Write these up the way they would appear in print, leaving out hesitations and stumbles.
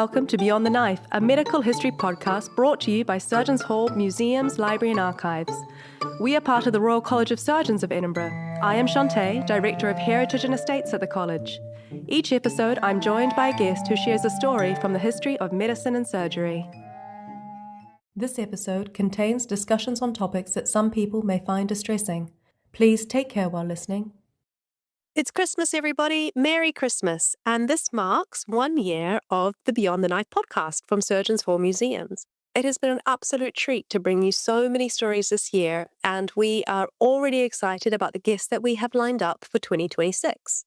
welcome to Beyond the Knife, a medical history podcast brought to you by Surgeons' Hall, Museums, Library and Archives. We are part of the Royal College of Surgeons of Edinburgh. I am Chanté, Director of Heritage and Estates at the college. Each episode, I'm joined by a guest who shares a story from the history of medicine and surgery. This episode contains discussions on topics that some people may find distressing. Please take care while listening. It's Christmas, everybody. Merry Christmas. And this marks 1 year of the Beyond the Knife podcast from Surgeons Hall Museums. It has been an absolute treat to bring you so many stories this year, and we are already excited about the guests that we have lined up for 2026.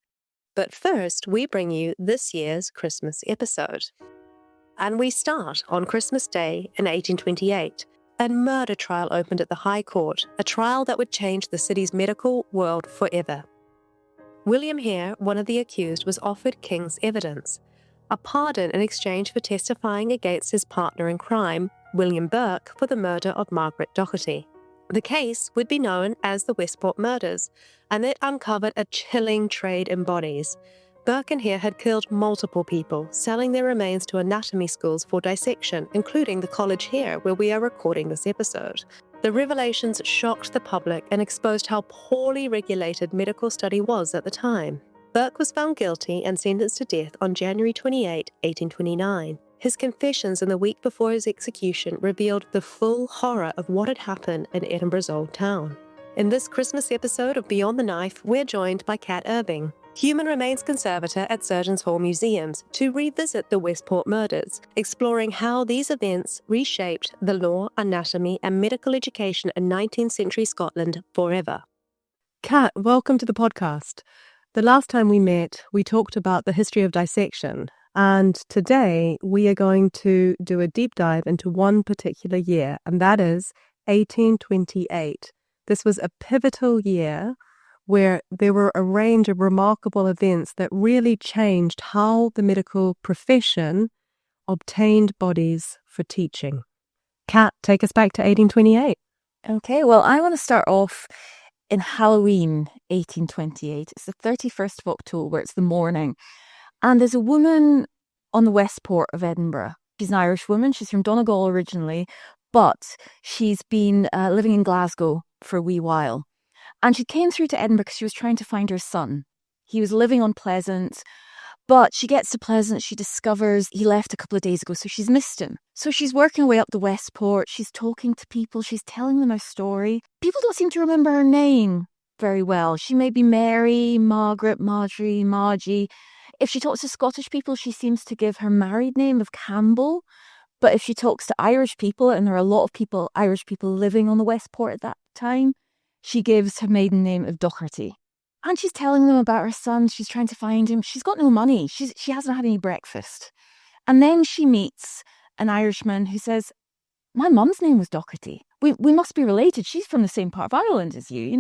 But first, we bring you this year's Christmas episode. And we start on Christmas Day in 1828. A murder trial opened at the High Court, a trial that would change the city's medical world forever. William Hare, one of the accused, was offered king's evidence, a pardon in exchange for testifying against his partner in crime, William Burke, for the murder of Margaret Doherty. The case would be known as the Westport murders, and it uncovered a chilling trade in bodies. Burke and Hare had killed multiple people, selling their remains to anatomy schools for dissection, including the college here, where we are recording this episode. The revelations shocked the public and exposed how poorly regulated medical study was at the time. Burke was found guilty and sentenced to death on January 28, 1829. His confessions in the week before his execution revealed the full horror of what had happened in Edinburgh's Old Town. In this Christmas episode of Beyond the Knife, we're joined by Kat Irving, Human Remains Conservator at Surgeons Hall Museums, to revisit the Westport murders, exploring how these events reshaped the law, anatomy, and medical education in 19th century Scotland forever. Kat, welcome to the podcast. The last time we met, we talked about the history of dissection, and today we are going to do a deep dive into one particular year, and that is 1828. This was a pivotal year where there were a range of remarkable events that really changed how the medical profession obtained bodies for teaching. Kat, take us back to 1828. Okay, well, I want to start off in Halloween 1828. It's the 31st of October, it's the morning. And there's a woman on the Westport of Edinburgh. She's an Irish woman, she's from Donegal originally, but she's been living in Glasgow for a wee while. And she came through to Edinburgh because she was trying to find her son. He was living on Pleasant, but she gets to Pleasant, she discovers he left a couple of days ago, so she's missed him. So she's working her way up the Westport, she's talking to people, she's telling them her story. People don't seem to remember her name very well. She may be Mary, Margaret, Marjorie, Margie. If she talks to Scottish people, she seems to give her married name of Campbell. But if she talks to Irish people, and there are a lot of people, Irish people living on the Westport at that time, she gives her maiden name of Doherty. And she's telling them about her son. She's trying to find him. She's got no money. She hasn't had any breakfast. And then she meets an Irishman who says, my mum's name was Doherty. We must be related. She's from the same part of Ireland as you.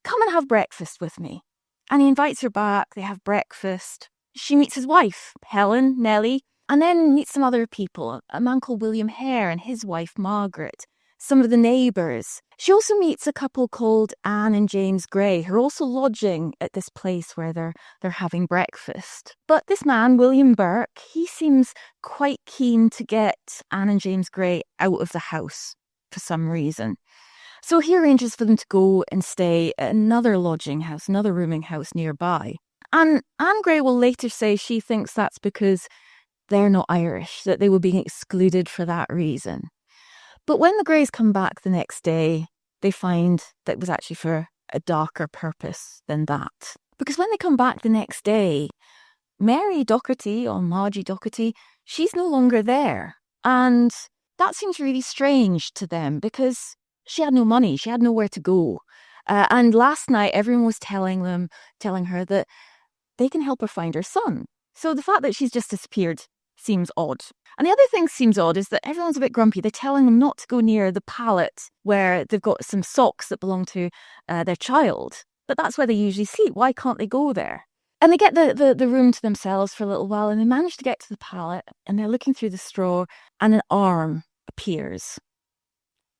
Come and have breakfast with me. And he invites her back. They have breakfast. She meets his wife, Helen, Nellie, and then meets some other people, a man called William Hare and his wife, Margaret, some of the neighbours. She also meets a couple called Anne and James Gray, who are also lodging at this place where they're having breakfast. But this man, William Burke, he seems quite keen to get Anne and James Gray out of the house for some reason. So he arranges for them to go and stay at another lodging house, another rooming house nearby. And Anne Gray will later say she thinks that's because they're not Irish, that they were being excluded for that reason. But when the Greys come back the next day, they find that it was actually for a darker purpose than that. Because when they come back the next day, Mary Doherty, or Margie Doherty, she's no longer there. And that seems really strange to them because she had no money, she had nowhere to go. And last night, everyone was telling her that they can help her find her son. So the fact that she's just disappeared seems odd. And the other thing seems odd is that everyone's a bit grumpy. They're telling them not to go near the pallet where they've got some socks that belong to their child. But that's where they usually sleep. Why can't they go there? And they get the room to themselves for a little while, and they manage to get to the pallet, and they're looking through the straw, and an arm appears.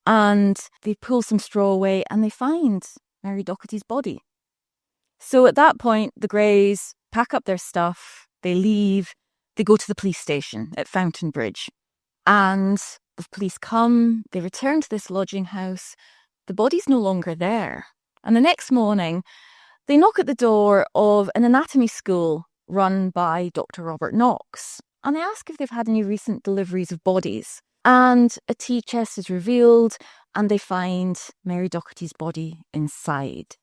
And they pull some straw away, and they find Mary Doherty's body. So at that point, the Greys pack up their stuff, they leave, they go to the police station at Fountain Bridge. And the police come, they return to this lodging house. The body's no longer there. And the next morning, they knock at the door of an anatomy school run by Dr. Robert Knox. And they ask if they've had any recent deliveries of bodies. And a tea chest is revealed, and they find Mary Docherty's body inside.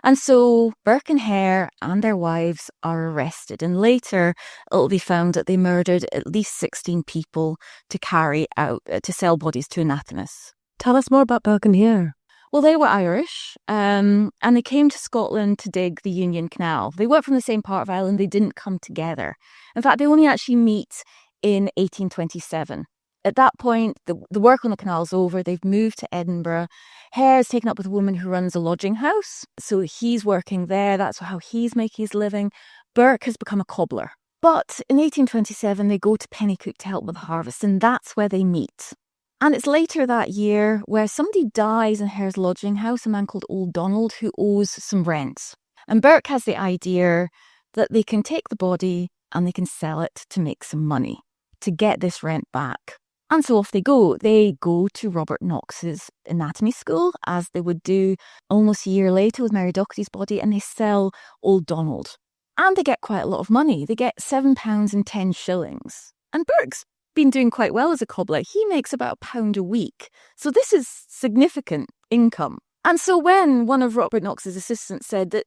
And so Burke and Hare and their wives are arrested. And later it'll be found that they murdered at least 16 people to sell bodies to anatomists. Tell us more about Burke and Hare. Well, they were Irish, and they came to Scotland to dig the Union Canal. They weren't from the same part of Ireland. They didn't come together. In fact, they only actually meet in 1827. At that point, the work on the canal's over. They've moved to Edinburgh. Hare's taken up with a woman who runs a lodging house. So he's working there. That's how he's making his living. Burke has become a cobbler. But in 1827, they go to Pennycook to help with the harvest, and that's where they meet. And it's later that year where somebody dies in Hare's lodging house, a man called Old Donald, who owes some rent. And Burke has the idea that they can take the body and they can sell it to make some money, to get this rent back. And so off they go. They go to Robert Knox's anatomy school, as they would do almost a year later with Mary Docherty's body, and they sell Old Donald. And they get quite a lot of money. They get £7 and 10 shillings. And Burke's been doing quite well as a cobbler. He makes about £1 a week. So this is significant income. And so when one of Robert Knox's assistants said that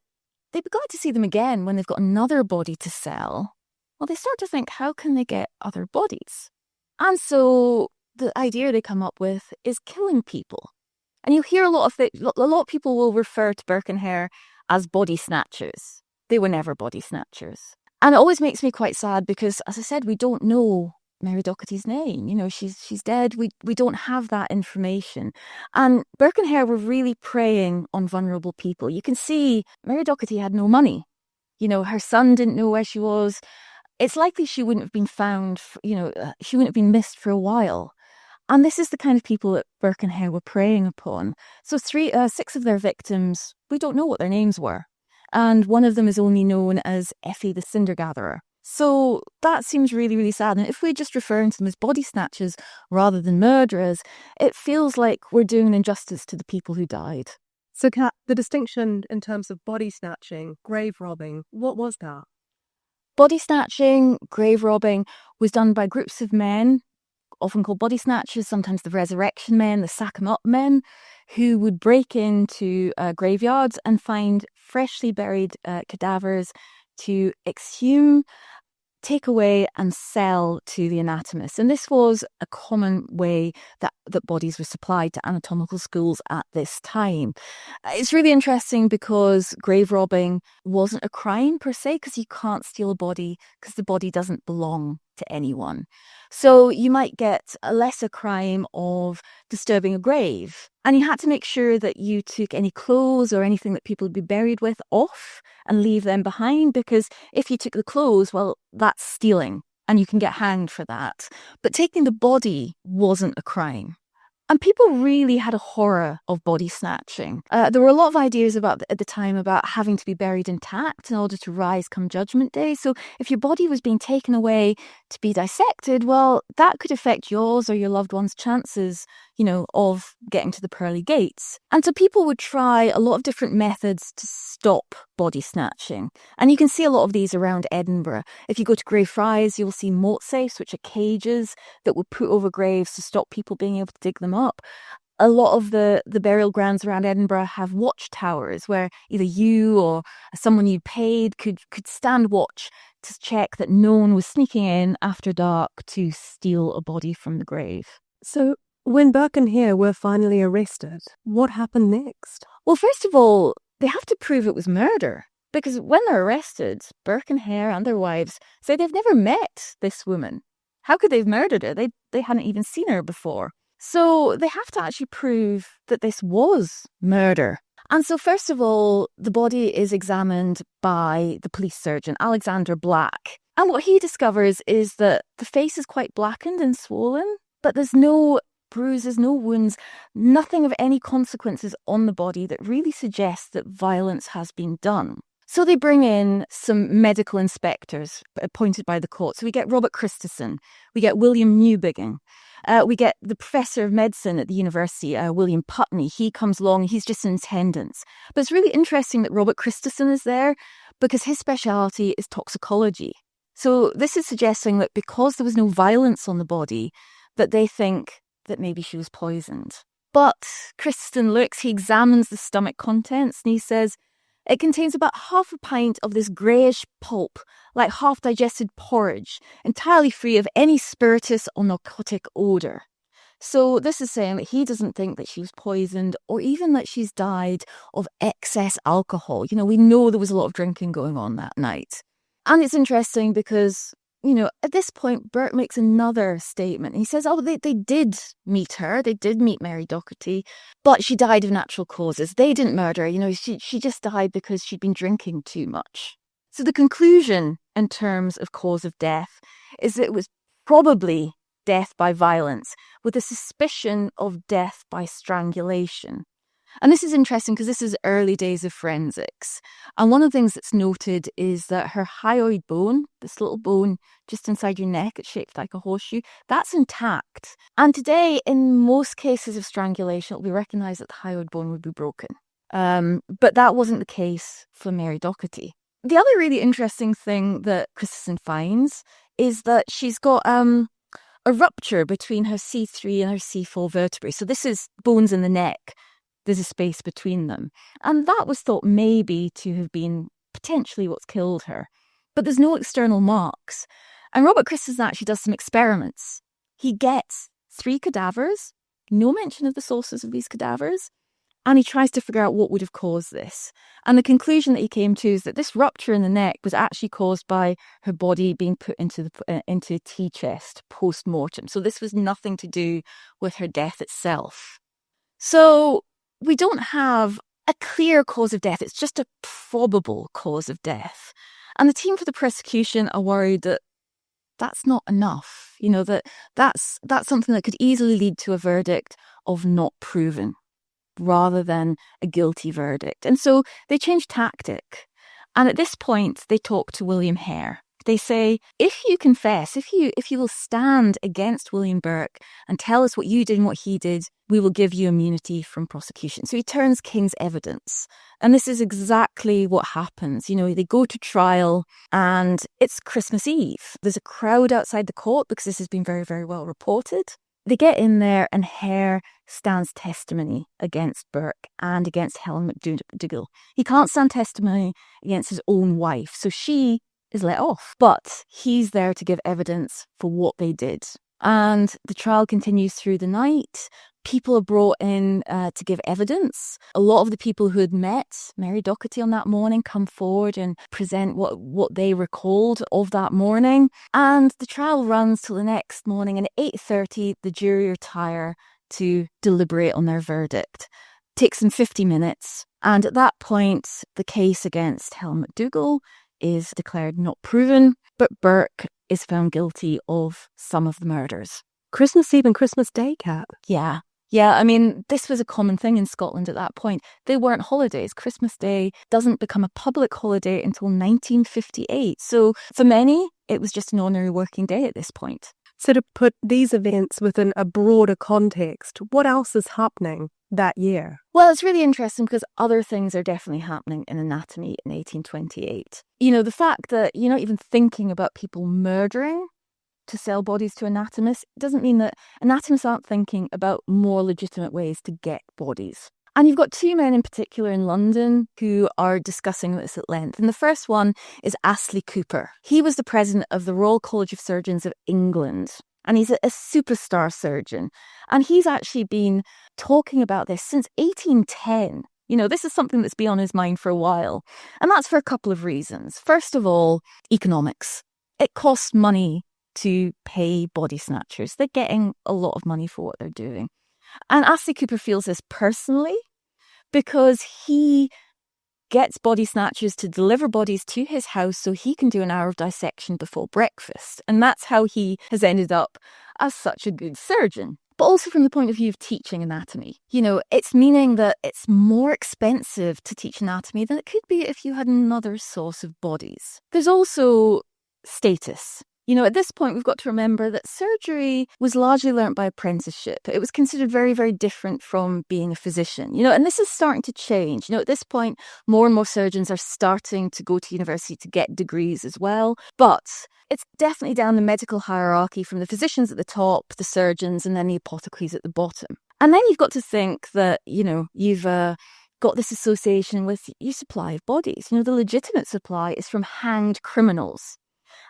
they'd be glad to see them again when they've got another body to sell, well, they start to think, how can they get other bodies? And so the idea they come up with is killing people. And you'll hear a lot of people will refer to Burke and Hare as body snatchers. They were never body snatchers. And it always makes me quite sad because, as I said, we don't know Mary Docherty's name. You know, she's dead. We don't have that information. And Burke and Hare were really preying on vulnerable people. You can see Mary Docherty had no money. You know, her son didn't know where she was. It's likely she wouldn't have been found, she wouldn't have been missed for a while. And this is the kind of people that Burke and Hare were preying upon. So 6 of their victims, we don't know what their names were. And one of them is only known as Effie the Cinder Gatherer. So that seems really, really sad. And if we're just referring to them as body snatchers rather than murderers, it feels like we're doing an injustice to the people who died. So, Kat, the distinction in terms of body snatching, grave robbing, what was that? Body snatching, grave robbing was done by groups of men, often called body snatchers, sometimes the resurrection men, the sack-em-up men, who would break into graveyards and find freshly buried cadavers to exhume, take away and sell to the anatomists. And this was a common way that bodies were supplied to anatomical schools at this time. It's really interesting because grave robbing wasn't a crime per se, because you can't steal a body because the body doesn't belong to anyone. So you might get a lesser crime of disturbing a grave. And you had to make sure that you took any clothes or anything that people would be buried with off and leave them behind, because if you took the clothes, well, that's stealing and you can get hanged for that. But taking the body wasn't a crime. And people really had a horror of body snatching. There were a lot of ideas at the time about having to be buried intact in order to rise come Judgment Day. So if your body was being taken away to be dissected, well, that could affect yours or your loved one's chances, of getting to the pearly gates. And so people would try a lot of different methods to stop body snatching. And you can see a lot of these around Edinburgh. If you go to Greyfriars, you'll see moat safes, which are cages that would put over graves to stop people being able to dig them up. A lot of the burial grounds around Edinburgh have watchtowers where either you or someone you paid could stand watch to check that no one was sneaking in after dark to steal a body from the grave. So when Burke and Hare were finally arrested, what happened next? Well, first of all, they have to prove it was murder. Because when they're arrested, Burke and Hare and their wives say they've never met this woman. How could they have murdered her? They hadn't even seen her before. So they have to actually prove that this was murder. And so first of all, the body is examined by the police surgeon, Alexander Black. And what he discovers is that the face is quite blackened and swollen, but there's no bruises, no wounds, nothing of any consequences on the body that really suggests that violence has been done. So they bring in some medical inspectors appointed by the court. So we get Robert Christison, we get William Newbiggin, we get the professor of medicine at the university, William Putney. He comes along, he's just in attendance. But it's really interesting that Robert Christison is there because his speciality is toxicology. So this is suggesting that because there was no violence on the body, that they think that maybe she was poisoned. But Christison looks, he examines the stomach contents and he says, it contains about half a pint of this greyish pulp, like half-digested porridge, entirely free of any spirituous or narcotic odour. So this is saying that he doesn't think that she was poisoned or even that she's died of excess alcohol. You know, we know there was a lot of drinking going on that night. And it's interesting because, you know, at this point, Burke makes another statement. He says, they did meet her. They did meet Mary Docherty, but she died of natural causes. They didn't murder her. You know, she just died because she'd been drinking too much. So the conclusion in terms of cause of death is that it was probably death by violence with a suspicion of death by strangulation. And this is interesting because this is early days of forensics. And one of the things that's noted is that her hyoid bone, this little bone just inside your neck, it's shaped like a horseshoe, that's intact. And today, in most cases of strangulation, it'll be recognised that the hyoid bone would be broken. But that wasn't the case for Mary Docherty. The other really interesting thing that Christison finds is that she's got a rupture between her C3 and her C4 vertebrae. So this is bones in the neck. There's a space between them. And that was thought maybe to have been potentially what's killed her. But there's no external marks. And Robert Christison actually does some experiments. He gets 3 cadavers, no mention of the sources of these cadavers, and he tries to figure out what would have caused this. And the conclusion that he came to is that this rupture in the neck was actually caused by her body being put into a tea chest post-mortem. So this was nothing to do with her death itself. So we don't have a clear cause of death. It's just a probable cause of death. And the team for the prosecution are worried that that's not enough. You know, that's something that could easily lead to a verdict of not proven rather than a guilty verdict. And so they change tactic. And at this point, they talk to William Hare. They say, if you confess, if you will stand against William Burke and tell us what you did and what he did, we will give you immunity from prosecution. So he turns King's evidence. And this is exactly what happens. You know, they go to trial and it's Christmas Eve. There's a crowd outside the court because this has been very, very well reported. They get in there and Hare stands testimony against Burke and against Helen McDougall. He can't stand testimony against his own wife. So she is let off, but he's there to give evidence for what they did. And the trial continues through the night. People are brought in to give evidence. A lot of the people who had met Mary Docherty on that morning come forward and present what they recalled of that morning. And the trial runs till the next morning, and at 8:30 the jury retire to deliberate on their verdict. It takes them 50 minutes, and at that point the case against Helen McDougall is declared not proven, but Burke is found guilty of some of the murders. Christmas Eve and Christmas Day, Kat. Yeah. I mean, this was a common thing in Scotland at that point. They weren't holidays. Christmas Day doesn't become a public holiday until 1958. So for many, it was just an ordinary working day at this point. So to put these events within a broader context, what else is happening that year? Well, it's really interesting because other things are definitely happening in anatomy in 1828. You know, the fact that you're not even thinking about people murdering to sell bodies to anatomists doesn't mean that anatomists aren't thinking about more legitimate ways to get bodies. And you've got 2 men in particular in London who are discussing this at length. And the first one is Astley Cooper. He was the president of the Royal College of Surgeons of England. And he's a superstar surgeon. And he's actually been talking about this since 1810. You know, this is something that's been on his mind for a while. And that's for a couple of reasons. First of all, economics. It costs money to pay body snatchers. They're getting a lot of money for what they're doing. And Astley Cooper feels this personally because he gets body snatchers to deliver bodies to his house so he can do an hour of dissection before breakfast. And that's how he has ended up as such a good surgeon. But but also from the point of view of teaching anatomy. It's meaning that it's more expensive to teach anatomy than it could be if you had another source of bodies. There's also status. At this point, we've got to remember that surgery was largely learnt by apprenticeship. It was considered very, very different from being a physician, and this is starting to change. At this point, more and more surgeons are starting to go to university to get degrees as well. But it's definitely down the medical hierarchy from the physicians at the top, the surgeons, and then the apothecaries at the bottom. And then you've got to think that, you've got this association with your supply of bodies. The legitimate supply is from hanged criminals.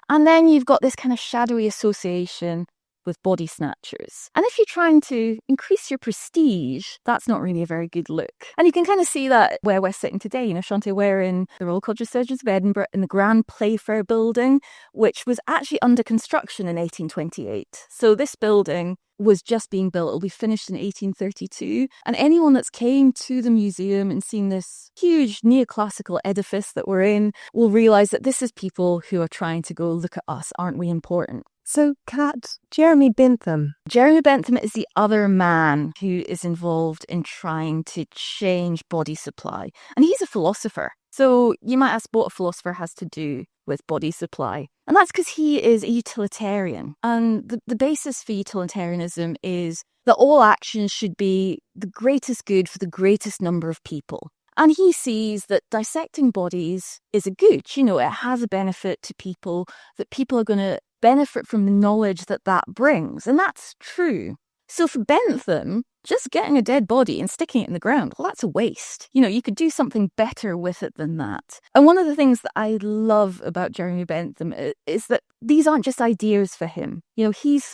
And then you've got this kind of shadowy association with body snatchers. And if you're trying to increase your prestige, that's not really a very good look. And you can kind of see that where we're sitting today. Chanté, we're in the Royal College of Surgeons of Edinburgh in the Grand Playfair building, which was actually under construction in 1828. So this building was just being built. It'll be finished in 1832. And anyone that's came to the museum and seen this huge neoclassical edifice that we're in will realise that this is people who are trying to go, look at us, aren't we important? So, Kat, Jeremy Bentham. Jeremy Bentham is the other man who is involved in trying to change body supply. And he's a philosopher. So you might ask what a philosopher has to do with body supply. And that's because he is a utilitarian. And the basis for utilitarianism is that all actions should be the greatest good for the greatest number of people. And he sees that dissecting bodies is a good. It has a benefit to people, that people are going to benefit from the knowledge that brings. And that's true. So for Bentham, just getting a dead body and sticking it in the ground, well, that's a waste. You could do something better with it than that. And one of the things that I love about Jeremy Bentham is that these aren't just ideas for him. He's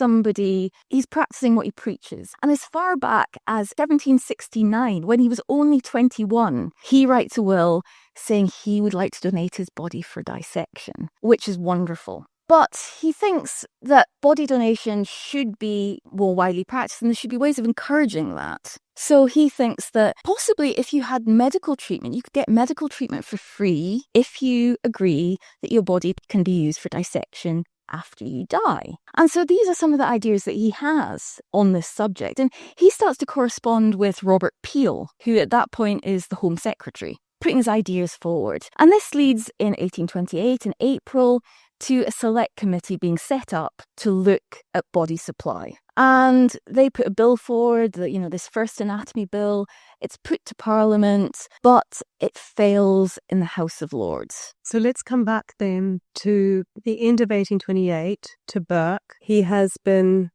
practicing what he preaches. And as far back as 1769, when he was only 21, he writes a will saying he would like to donate his body for dissection, which is wonderful. But he thinks that body donation should be more widely practiced and there should be ways of encouraging that. So he thinks that possibly if you had medical treatment, you could get medical treatment for free if you agree that your body can be used for dissection after you die. And so these are some of the ideas that he has on this subject. And he starts to correspond with Robert Peel, who at that point is the Home Secretary, putting his ideas forward. And this leads in 1828, in April, to a select committee being set up to look at body supply. And they put a bill forward, this first anatomy bill. It's put to Parliament, but it fails in the House of Lords. So let's come back then to the end of 1828, to Burke. He has been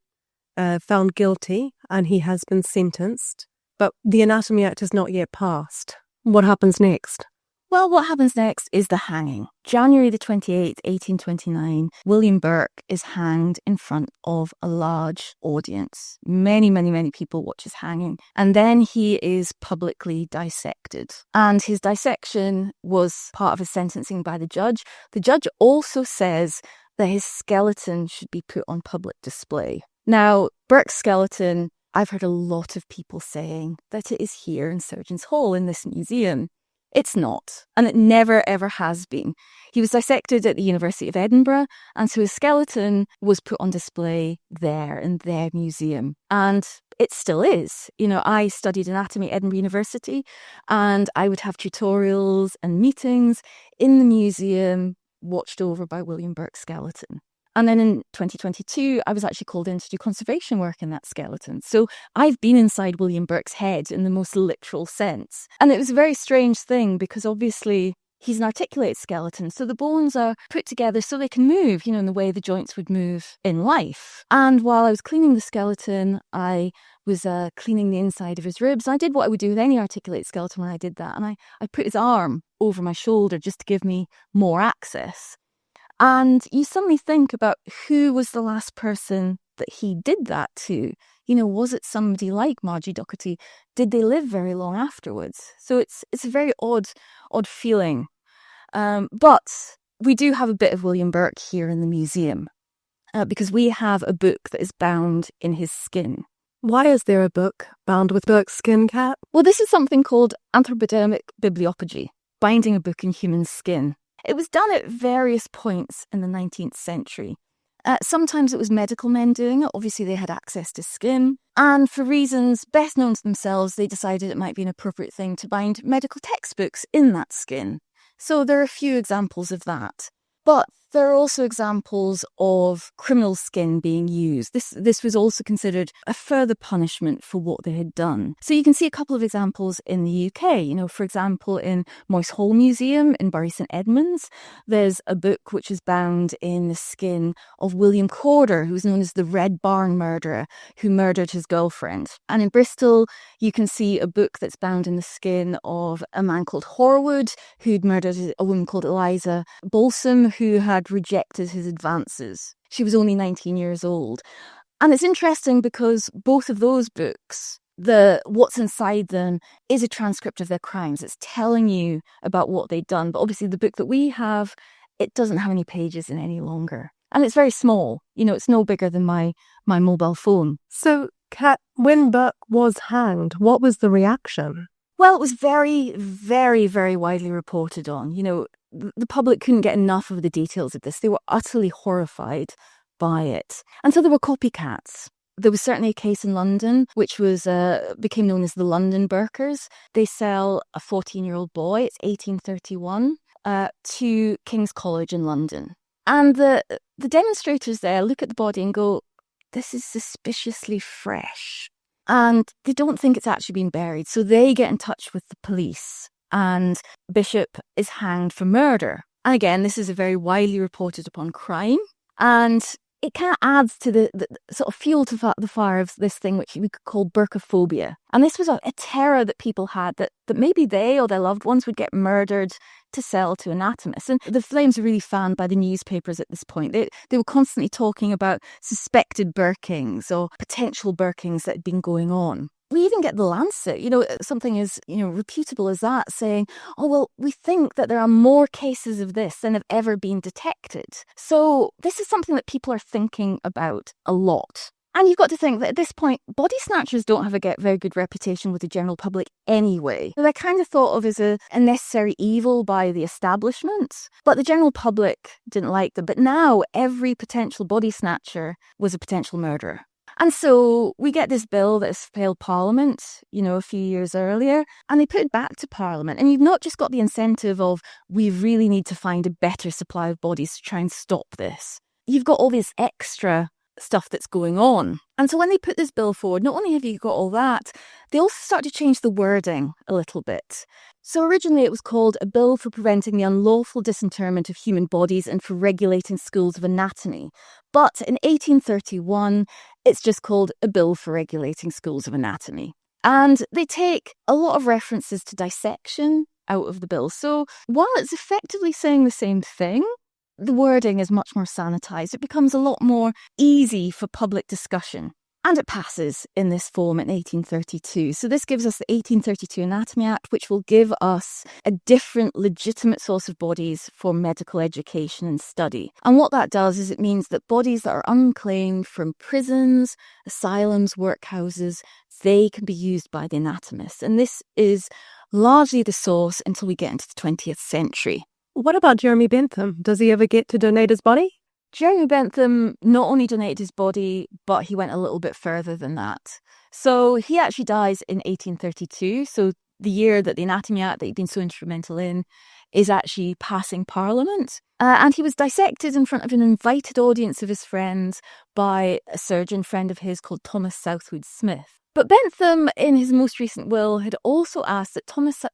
found guilty and he has been sentenced, but the Anatomy Act has not yet passed. What happens next? Well, what happens next is the hanging. January the 28th, 1829, William Burke is hanged in front of a large audience. Many, many, many people watch his hanging. And then he is publicly dissected. And his dissection was part of his sentencing by the judge. The judge also says that his skeleton should be put on public display. Now, Burke's skeleton, I've heard a lot of people saying that it is here in Surgeons' Hall in this museum. It's not, and it never ever has been. He was dissected at the University of Edinburgh, and so his skeleton was put on display there in their museum. And it still is. I studied anatomy at Edinburgh University, and I would have tutorials and meetings in the museum watched over by William Burke's skeleton. And then in 2022, I was actually called in to do conservation work in that skeleton. So I've been inside William Burke's head in the most literal sense. And it was a very strange thing because obviously he's an articulated skeleton. So the bones are put together so they can move, in the way the joints would move in life. And while I was cleaning the skeleton, I was cleaning the inside of his ribs. And I did what I would do with any articulated skeleton when I did that. And I put his arm over my shoulder just to give me more access. And you suddenly think about who was the last person that he did that to. Was it somebody like Margie Docherty? Did they live very long afterwards? So it's a very odd feeling. But we do have a bit of William Burke here in the museum because we have a book that is bound in his skin. Why is there a book bound with Burke's skin, Kat? Well, this is something called anthropodermic bibliopagy, binding a book in human skin. It was done at various points in the 19th century. Sometimes it was medical men doing it. Obviously, they had access to skin. And for reasons best known to themselves, they decided it might be an appropriate thing to bind medical textbooks in that skin. So there are a few examples of that. But there are also examples of criminal skin being used. This was also considered a further punishment for what they had done. So you can see a couple of examples in the UK. For example, in Moyse Hall Museum in Bury St Edmunds, there's a book which is bound in the skin of William Corder, who's known as the Red Barn murderer, who murdered his girlfriend. And in Bristol, you can see a book that's bound in the skin of a man called Horwood, who'd murdered a woman called Eliza Balsam, who had rejected his advances. She was only 19 years old. And it's interesting because both of those books, what's inside them is a transcript of their crimes. It's telling you about what they'd done. But obviously the book that we have, it doesn't have any pages in any longer. And it's very small. It's no bigger than my mobile phone. So, Kat, when Burke was hanged, what was the reaction? Well, it was very, very, very widely reported on. The public couldn't get enough of the details of this. They were utterly horrified by it. And so there were copycats. There was certainly a case in London, which became known as the London Burkers. They sell a 14-year-old boy, it's 1831, to King's College in London. And the demonstrators there look at the body and go, this is suspiciously fresh. And they don't think it's actually been buried. So they get in touch with the police. And Bishop is hanged for murder. And again, this is a very widely reported upon crime. And it kind of adds to the sort of fuel to the fire of this thing which we could call Burkophobia. And this was a terror that people had that maybe they or their loved ones would get murdered to sell to anatomists. And the flames were really fanned by the newspapers at this point. They were constantly talking about suspected Burkings or potential Burkings that had been going on. We even get the Lancet, something as, reputable as that, saying, oh, well, we think that there are more cases of this than have ever been detected. So this is something that people are thinking about a lot. And you've got to think that at this point, body snatchers don't have a very good reputation with the general public anyway. They're kind of thought of as a necessary evil by the establishment, but the general public didn't like them. But now every potential body snatcher was a potential murderer. And so we get this bill that has failed Parliament, a few years earlier, and they put it back to Parliament. And you've not just got the incentive of, we really need to find a better supply of bodies to try and stop this. You've got all this extra stuff that's going on. And so when they put this bill forward, not only have you got all that, they also start to change the wording a little bit. So originally it was called a bill for preventing the unlawful disinterment of human bodies and for regulating schools of anatomy. But in 1831, it's just called a bill for regulating schools of anatomy. And they take a lot of references to dissection out of the bill. So while it's effectively saying the same thing, the wording is much more sanitized. It becomes a lot more easy for public discussion. And it passes in this form in 1832. So this gives us the 1832 Anatomy Act, which will give us a different legitimate source of bodies for medical education and study. And what that does is it means that bodies that are unclaimed from prisons, asylums, workhouses, they can be used by the anatomist. And this is largely the source until we get into the 20th century. What about Jeremy Bentham? Does he ever get to donate his body? Jeremy Bentham not only donated his body, but he went a little bit further than that. So he actually dies in 1832. So the year that the Anatomy Act that he'd been so instrumental in is actually passing Parliament. And he was dissected in front of an invited audience of his friends by a surgeon friend of his called Thomas Southwood Smith. But Bentham, in his most recent will, had also asked that Thomas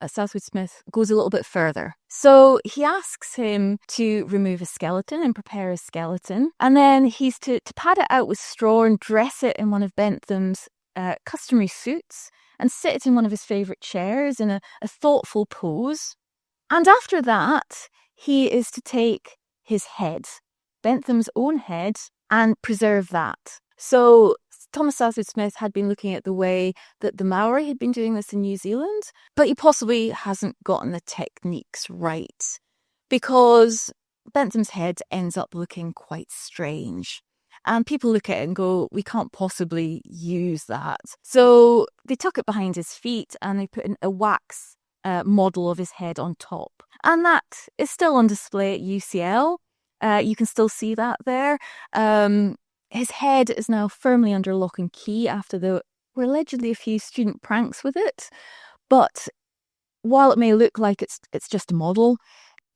Southwood Smith goes a little bit further. So he asks him to remove a skeleton and prepare a skeleton. And then he's to pad it out with straw and dress it in one of Bentham's customary suits and sit it in one of his favourite chairs in a thoughtful pose. And after that, he is to take his head, Bentham's own head, and preserve that. So Thomas Southwood Smith had been looking at the way that the Maori had been doing this in New Zealand, but he possibly hasn't gotten the techniques right because Bentham's head ends up looking quite strange. And people look at it and go, we can't possibly use that. So they tuck it behind his feet and they put in a wax model of his head on top. And that is still on display at UCL. You can still see that there. His head is now firmly under lock and key after there were allegedly a few student pranks with it. But while it may look like it's just a model,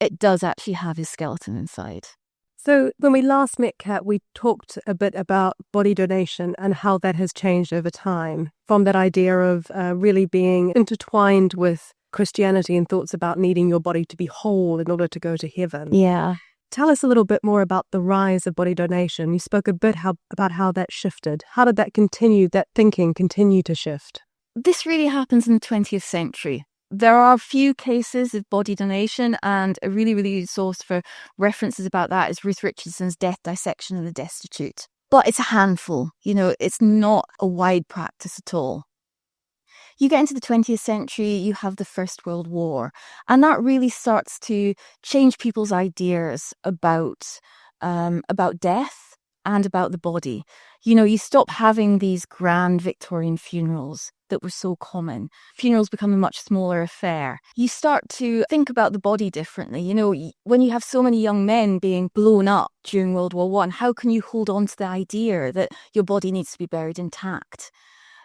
it does actually have his skeleton inside. So when we last met, Kat, we talked a bit about body donation and how that has changed over time from that idea of really being intertwined with Christianity and thoughts about needing your body to be whole in order to go to heaven. Yeah. Tell us a little bit more about the rise of body donation. You spoke a bit about how that shifted. How did that thinking continue to shift? This really happens in the 20th century. There are a few cases of body donation, and a really, really good source for references about that is Ruth Richardson's Death Dissection of the Destitute. But it's a handful, it's not a wide practice at all. You get into the 20th century, you have the First World War, and that really starts to change people's ideas about death and about the body. You stop having these grand Victorian funerals that were so common. Funerals become a much smaller affair. You start to think about the body differently. When you have so many young men being blown up during World War I, how can you hold on to the idea that your body needs to be buried intact?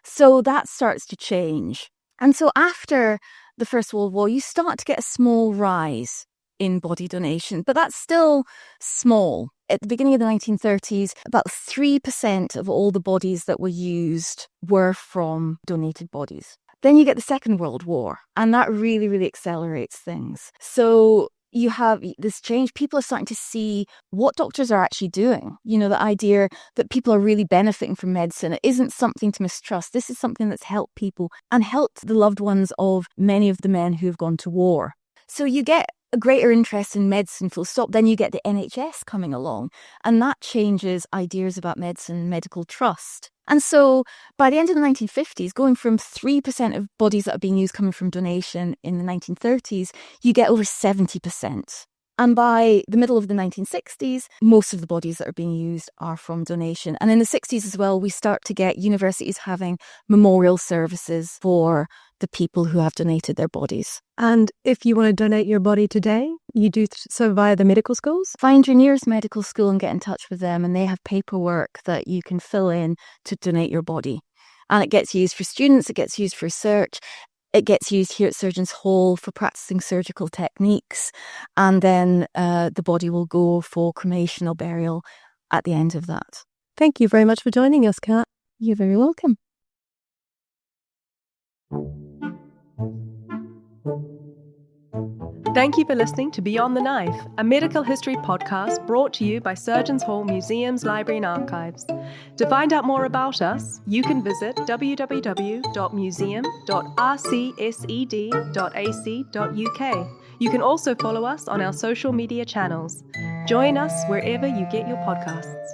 So that starts to change. And so after the First World War, you start to get a small rise in body donation, but that's still small. At the beginning of the 1930s, about 3% of all the bodies that were used were from donated bodies. Then you get the Second World War, and that really, really accelerates things. So you have this change. People are starting to see what doctors are actually doing. The idea that people are really benefiting from medicine. It isn't something to mistrust. This is something that's helped people and helped the loved ones of many of the men who have gone to war. So you get a greater interest in medicine, full stop. Then you get the NHS coming along, and that changes ideas about medicine and medical trust. And so by the end of the 1950s, going from 3% of bodies that are being used coming from donation in the 1930s, you get over 70%. And by the middle of the 1960s, most of the bodies that are being used are from donation. And in the 60s as well, we start to get universities having memorial services for the people who have donated their bodies. And if you want to donate your body today, you do so via the medical schools? Find your nearest medical school and get in touch with them, and they have paperwork that you can fill in to donate your body. And it gets used for students, it gets used for research, it gets used here at Surgeons Hall for practicing surgical techniques, and then the body will go for cremation or burial at the end of that. Thank you very much for joining us, Kat. You're very welcome. Thank you for listening to Beyond the Knife, a medical history podcast brought to you by Surgeons Hall Museums, Library and Archives. To find out more about us, you can visit www.museum.rcsed.ac.uk. You can also follow us on our social media channels. Join us wherever you get your podcasts.